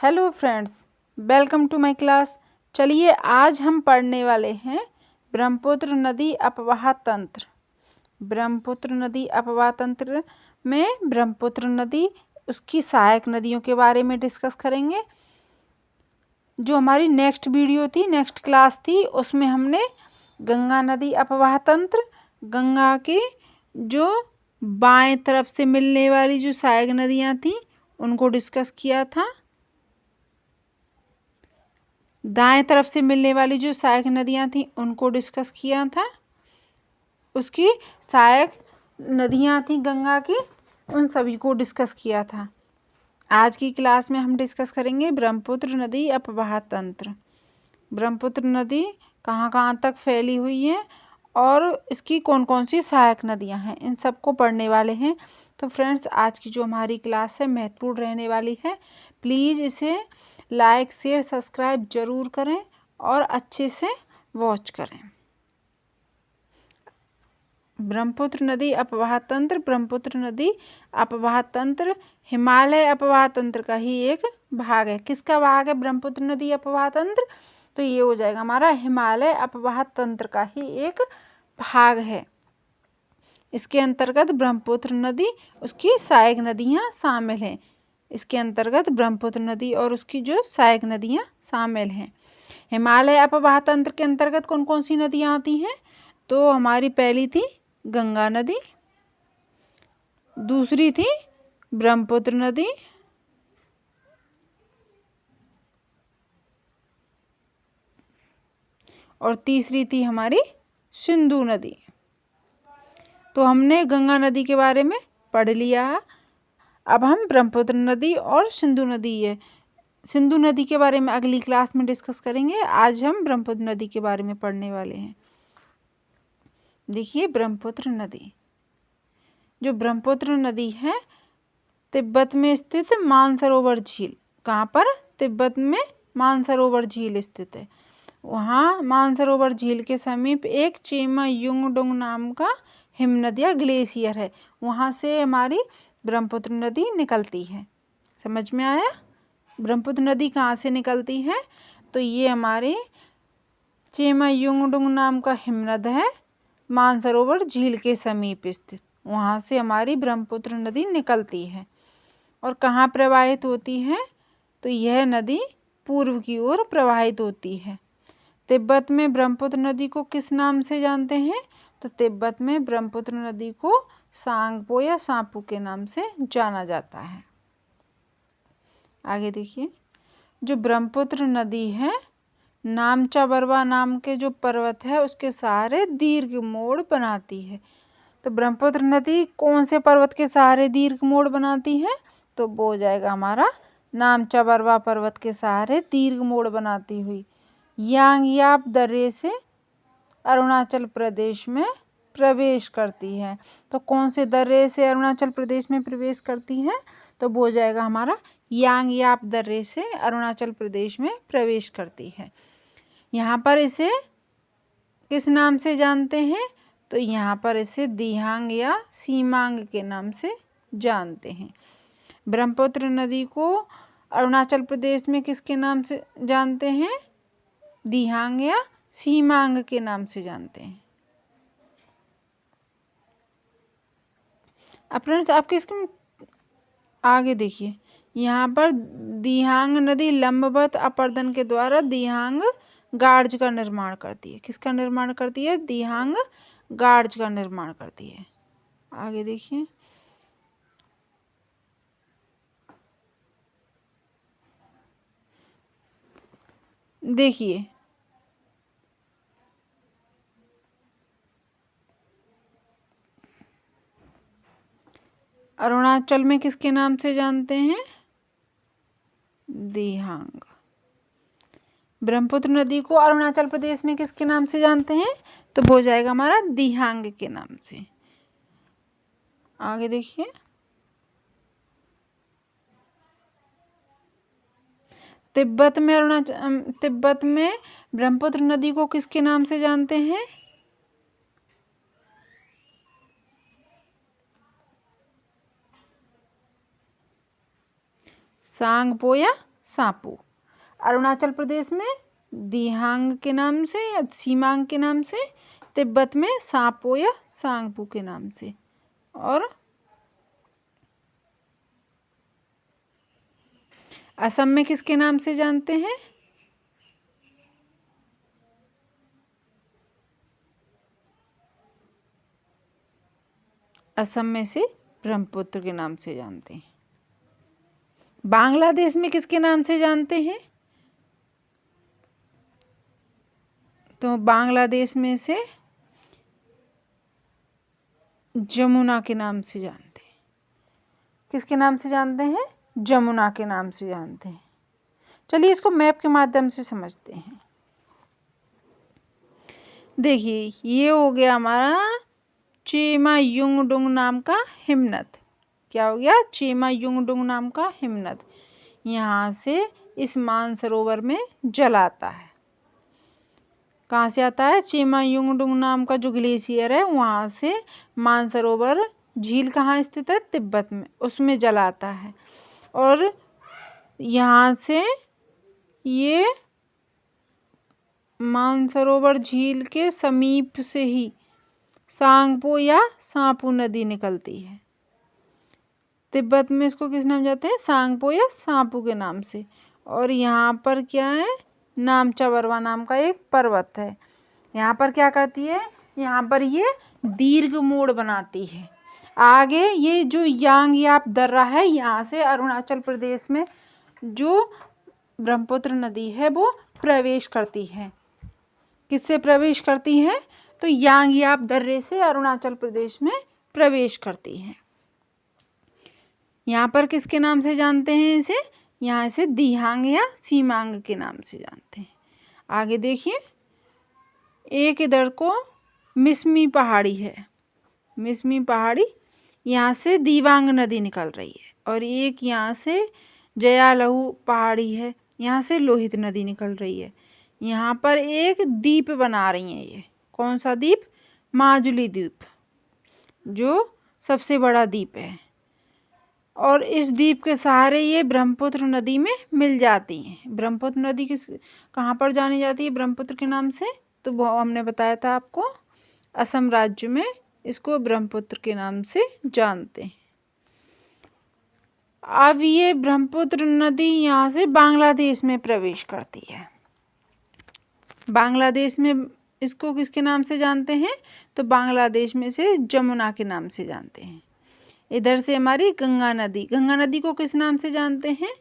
Hello friends, welcome to my class. चलिए आज हम पढ़ने वाले हैं ब्रह्मपुत्र नदी अपवाह तंत्र। ब्रह्मपुत्र नदी अपवाह तंत्र में ब्रह्मपुत्र नदी उसकी सहायक नदियों के बारे में डिस्कस करेंगे। जो हमारी नेक्स्ट वीडियो थी, नेक्स्ट क्लास थी, उसमें हमने गंगा नदी अपवाह तंत्र, गंगा के जो बाएं तरफ से मिलने वाली जो सहायक नदियां थी उनको डिस्कस किया था। दाएं तरफ से मिलने वाली जो सहायक नदियां थी उनको डिस्कस किया था। उसकी सहायक नदियां थी गंगा की, उन सभी को डिस्कस किया था। आज की क्लास में हम डिस्कस करेंगे ब्रह्मपुत्र नदी अपवाह तंत्र। ब्रह्मपुत्र नदी कहाँ कहाँ तक फैली हुई है और इसकी कौन कौन सी सहायक नदियां हैं, इन सबको पढ़ने वाले हैं। तो फ्रेंड्स, आज की जो हमारी क्लास है महत्वपूर्ण रहने वाली है। प्लीज़ इसे लाइक शेयर सब्सक्राइब जरूर करें और अच्छे से वॉच करें। ब्रह्मपुत्र नदी अपवाह तंत्र। ब्रह्मपुत्र नदी अपवाह तंत्र हिमालय अपवाह तंत्र का ही एक भाग है। किसका भाग है ब्रह्मपुत्र नदी अपवाह तंत्र? तो ये हो जाएगा हमारा हिमालय अपवाह तंत्र का ही एक भाग है। इसके अंतर्गत ब्रह्मपुत्र नदी उसकी सहायक नदियां शामिल हैं। इसके अंतर्गत ब्रह्मपुत्र नदी और उसकी जो सहायक नदियां शामिल हैं। हिमालय अपवाह तंत्र के अंतर्गत कौन कौन सी नदियां आती हैं? तो हमारी पहली थी गंगा नदी, दूसरी थी ब्रह्मपुत्र नदी, और तीसरी थी हमारी सिंधु नदी। तो हमने गंगा नदी के बारे में पढ़ लिया है। अब हम ब्रह्मपुत्र नदी और सिंधु नदी के बारे में अगली क्लास में डिस्कस करेंगे। आज हम ब्रह्मपुत्र नदी के बारे में पढ़ने वाले हैं। देखिए, ब्रह्मपुत्र नदी, जो ब्रह्मपुत्र नदी है तिब्बत में स्थित मानसरोवर झील। कहाँ पर? तिब्बत में मानसरोवर झील स्थित है। वहाँ मानसरोवर झील के समीप एक चेमा युंगडुंग नाम का हिमनद या ग्लेशियर है। वहाँ से हमारी ब्रह्मपुत्र नदी निकलती है। समझ में आया? ब्रह्मपुत्र नदी कहाँ से निकलती है? तो ये हमारे चेमा युंगडुंग नाम का हिमनद है, मानसरोवर झील के समीप स्थित। वहाँ से हमारी ब्रह्मपुत्र नदी निकलती है और कहाँ प्रवाहित होती है? तो यह नदी पूर्व की ओर प्रवाहित होती है। तिब्बत में ब्रह्मपुत्र नदी को किस नाम से जानते हैं? तो तिब्बत में ब्रह्मपुत्र नदी को सांगपो या सांपू के नाम से जाना जाता है। आगे देखिए, जो ब्रह्मपुत्र नदी है नामचा बरवा नाम के जो पर्वत है उसके सहारे दीर्घ मोड़ बनाती है। तो ब्रह्मपुत्र नदी कौन से पर्वत के सहारे दीर्घ मोड़ बनाती है? तो वो हो जाएगा हमारा नामचा बरवा पर्वत के सहारे दीर्घ मोड़ बनाती हुई यांगयाप दर्रे से अरुणाचल प्रदेश में प्रवेश करती है। तो कौन से दर्रे से अरुणाचल प्रदेश में प्रवेश करती है? तो वो हो जाएगा हमारा यांगयाप दर्रे से अरुणाचल प्रदेश में प्रवेश करती है। यहाँ पर इसे किस नाम से जानते हैं? तो यहाँ पर इसे दिहांग या सीमांग के नाम से जानते हैं। ब्रह्मपुत्र नदी को अरुणाचल प्रदेश में किसके नाम से जानते हैं? दिहांग या सीमांग के नाम से जानते हैं। अब फ्रेंड्स, आपके इसके आगे देखिए, यहाँ पर दिहांग नदी लंबवत अपर्दन के द्वारा दिहांग गार्ज का निर्माण करती है। किसका निर्माण करती है? दिहांग गार्ज का निर्माण करती है। आगे देखिए, देखिए अरुणाचल में किसके नाम से जानते हैं? दिहांग। ब्रह्मपुत्र नदी को अरुणाचल प्रदेश में किसके नाम से जानते हैं? तो वो हो जाएगा हमारा दिहांग के नाम से। आगे देखिए, तिब्बत में ब्रह्मपुत्र नदी को किसके नाम से जानते हैं? सांगपो या सापू। अरुणाचल प्रदेश में दिहांग के नाम से या सीमांग के नाम से, तिब्बत में सापो या सांगपू के नाम से। और असम में किसके नाम से जानते हैं? असम में से ब्रह्मपुत्र के नाम से जानते हैं। बांग्लादेश में किसके नाम से जानते हैं? तो बांग्लादेश में से जमुना के नाम से जानते हैं। किसके नाम से जानते हैं? जमुना के नाम से जानते हैं। चलिए इसको मैप के माध्यम से समझते हैं। देखिए ये हो गया हमारा चेमायुंगडुंग नाम का हिमनद। क्या हो गया? चेमायुंगडुंग नाम का हिमनद। यहाँ से इस मानसरोवर में जल आता है। कहाँ से आता है? चेमायुंगडुंग नाम का जो ग्लेशियर है वहाँ से मानसरोवर झील कहाँ स्थित है? तिब्बत में, उसमें जल आता है। और यहाँ से ये मानसरोवर झील के समीप से ही सांगपो या सांपू नदी निकलती है। तिब्बत में इसको किस नाम जाते हैं? सांगपो या सांपू के नाम से। और यहाँ पर क्या है? नामचा बरवा नाम का एक पर्वत है। यहाँ पर क्या करती है? यहाँ पर ये दीर्घ मोड़ बनाती है। आगे ये जो यांगयाप दर्रा है, यहाँ से अरुणाचल प्रदेश में जो ब्रह्मपुत्र नदी है वो प्रवेश करती है। किससे प्रवेश करती है? तो यांगयाप दर्रे से अरुणाचल प्रदेश में प्रवेश करती है। यहाँ पर किसके नाम से जानते हैं इसे? यहाँ से दिहांग या सीमांग के नाम से जानते हैं। आगे देखिए, एक इधर को मिसमी पहाड़ी है। मिसमी पहाड़ी, यहाँ से दिबांग नदी निकल रही है। और एक यहाँ से जयालहू पहाड़ी है, यहाँ से लोहित नदी निकल रही है। यहाँ पर एक द्वीप बना रही हैं ये। कौन सा द्वीप? माजुली द्वीप, जो सबसे बड़ा द्वीप है। और इस द्वीप के सहारे ये ब्रह्मपुत्र नदी में मिल जाती हैं। ब्रह्मपुत्र नदी कहाँ पर जानी जाती है ब्रह्मपुत्र के नाम से? तो वो हमने बताया था आपको, असम राज्य में इसको ब्रह्मपुत्र के नाम से जानते हैं। अब ये ब्रह्मपुत्र नदी यहाँ से बांग्लादेश में प्रवेश करती है। बांग्लादेश में इसको किसके नाम से जानते हैं? तो बांग्लादेश में से जमुना के नाम से जानते हैं। इधर से हमारी गंगा नदी, गंगा नदी को किस नाम से जानते हैं?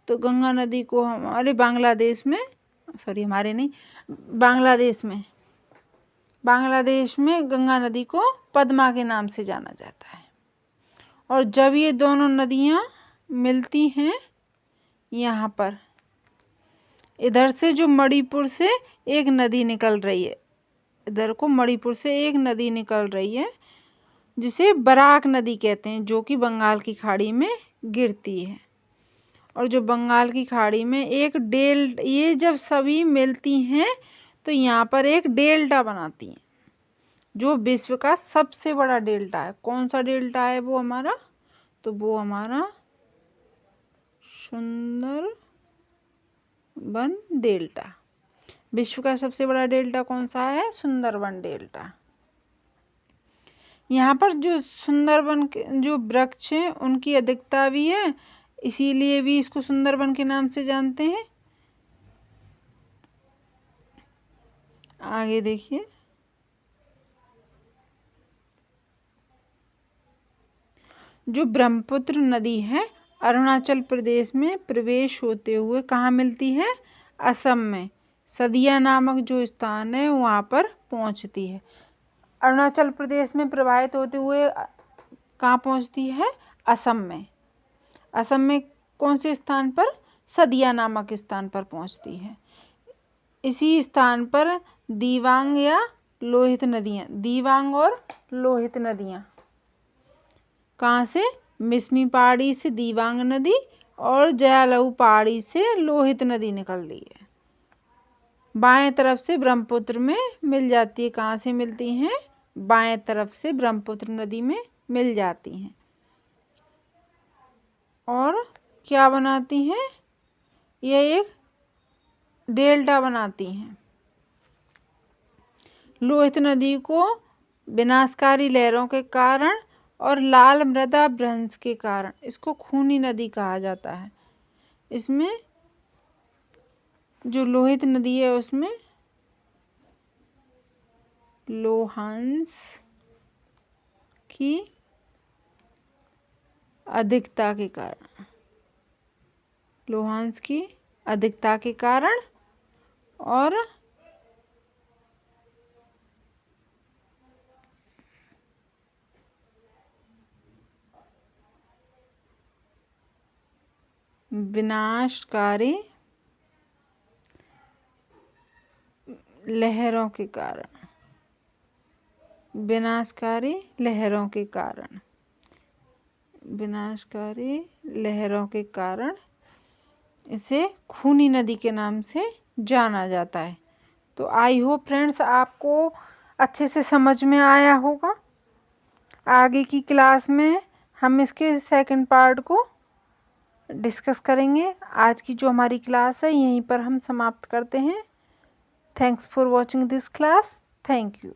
तो गंगा नदी को हमारे बांग्लादेश में, हमारे नहीं, बांग्लादेश में गंगा नदी को पद्मा के नाम से जाना जाता है। और जब ये दोनों नदियाँ मिलती हैं यहाँ पर, इधर से जो मणिपुर से एक नदी निकल रही है, इधर को मणिपुर से एक नदी निकल रही है जिसे बराक नदी कहते हैं, जो कि बंगाल की खाड़ी में गिरती है। और जो बंगाल की खाड़ी में एक ये जब सभी मिलती हैं तो यहाँ पर एक डेल्टा बनाती हैं, जो विश्व का सबसे बड़ा डेल्टा है। कौन सा डेल्टा है वो हमारा? तो वो हमारा सुंदरबन डेल्टा। विश्व का सबसे बड़ा डेल्टा कौन सा है? सुंदरबन डेल्टा। यहाँ पर जो सुंदरबन के जो वृक्ष हैं उनकी अधिकता भी है, इसीलिए भी इसको सुंदरबन के नाम से जानते हैं। आगे देखिए, जो ब्रह्मपुत्र नदी है अरुणाचल प्रदेश में प्रवेश होते हुए कहाँ मिलती है? असम में सदिया नामक जो स्थान है वहाँ पर पहुँचती है। अरुणाचल प्रदेश में प्रवाहित होते हुए कहाँ पहुँचती है? असम में। असम में कौन से स्थान पर? सदिया नामक स्थान पर पहुँचती है। इसी स्थान पर दिबांग या लोहित नदियाँ, दिबांग और लोहित नदियाँ कहाँ से? मिसमी पहाड़ी से दिबांग नदी और जयालहू पहाड़ी से लोहित नदी निकल रही है। बाएं तरफ से ब्रह्मपुत्र में मिल जाती है। कहाँ से मिलती हैं? बाएं तरफ से ब्रह्मपुत्र नदी में मिल जाती हैं। और क्या बनाती हैं? यह एक डेल्टा बनाती हैं। लोहित नदी को विनाशकारी लहरों के कारण और लाल मृदा भ्रंश के कारण इसको खूनी नदी कहा जाता है। इसमें जो लोहित नदी है उसमें लोहांश की अधिकता के कारण, लोहांश की अधिकता के कारण और विनाशकारी लहरों के कारण, विनाशकारी लहरों के कारण, विनाशकारी लहरों के कारण इसे खूनी नदी के नाम से जाना जाता है। तो आई होप फ्रेंड्स आपको अच्छे से समझ में आया होगा। आगे की क्लास में हम इसके सेकंड पार्ट को डिस्कस करेंगे। आज की जो हमारी क्लास है यहीं पर हम समाप्त करते हैं। Thanks for watching this class. Thank you.